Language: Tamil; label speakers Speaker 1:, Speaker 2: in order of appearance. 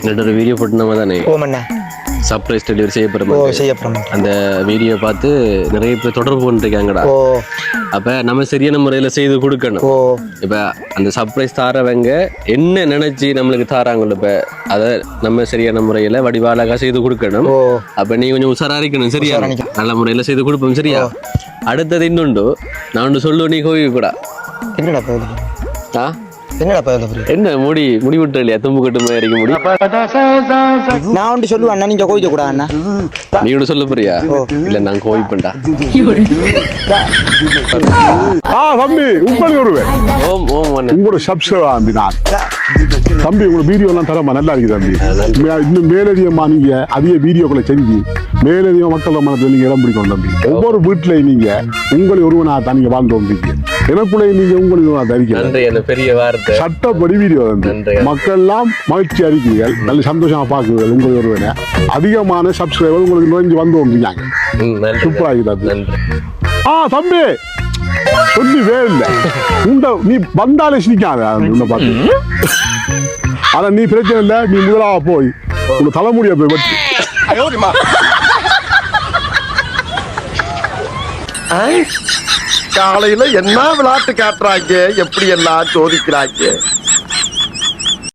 Speaker 1: ஒரு வீடியோ போட்டு நம்ம தானே
Speaker 2: ஓமண்ணா
Speaker 1: சர்ப்ரைஸ் டெலிவரி
Speaker 2: செய்யப்படுறோம்.
Speaker 1: அந்த வீடியோ பார்த்து நிறைய பேர் தொடர்பு பண்ணிருக்காங்கடா. அப்ப நம்ம சரியான முறையில செய்து கொடுக்கணும். இப்ப அந்த சர்ப்ரைஸ் தாரவங்க என்ன நினைச்சு நம்மளுக்கு தாராங்களோ இப்ப அதை நம்ம சரியான முறையில வடிவாளகா செய்து கொடுக்கணும். அப்ப நீ கொஞ்சம் உஷாரிக்கணும். சரியா? நல்ல முறையில செய்து கொடுப்போம். சரியா? அடுத்தது இன்னொண்டு நான் ஒன்று சொல்லுவேன், நீ கோவி கூட என்ன முடி விட்டு இல்லையா? தும்பு கட்டு மாதிரி முடி.
Speaker 2: நான் ஒன்று சொல்லுவேன், நீங்க கோவிக்க கூடாது அண்ணா.
Speaker 1: நீ ஒன்று சொல்ல போறியா? இல்ல நான் கோவிப்பேன்டா.
Speaker 3: தம்பி உங்களுக்கு வருவேன். உங்களோட சப்ஸ்கிரைபர் நான் தம்பி. உங்களோட வீடியோ எல்லாம் தரமா நல்லா இருக்கு தம்பி. இன்னும் மேலதிகமா நீங்க அதிக வீடியோக்களை செஞ்சு மேலதிக மக்கள் மனத்தில் நீங்க இடம் பிடிக்கணும் தம்பி. ஒவ்வொரு வீட்டிலையும் நீங்க உங்களை ஒருவனா தான் நீங்க வாழ்ந்து வந்தீங்க. எனக்குள்ளே நீங்க உங்களுக்கு தரிக்க
Speaker 1: பெரிய வார்த்தை
Speaker 3: சட்டப்படி வீடியோ வந்து மக்கள் எல்லாம் மகிழ்ச்சி அறிக்கிறீர்கள், நல்ல சந்தோஷமா பாக்குறீர்கள். உங்களுக்கு ஒருவன அதிகமான சப்ஸ்கிரைபர் உங்களுக்கு நுழைஞ்சு வந்து வந்தீங்க. சூப்பராக தம்பி சொல்லி வேலை உண்ட நீ வந்தாலே சிரிக்காத உன்னை பார்த்து. ஆனா நீ பிரச்சனை இல்லை, நீ முதலாக போய் உங்க தலைமுடிய போய் வெட்டி.
Speaker 4: காலையில என்ன விளையாட்டு காட்டுறாங்க, எப்படி எல்லாம் சோதிக்கிறாங்க.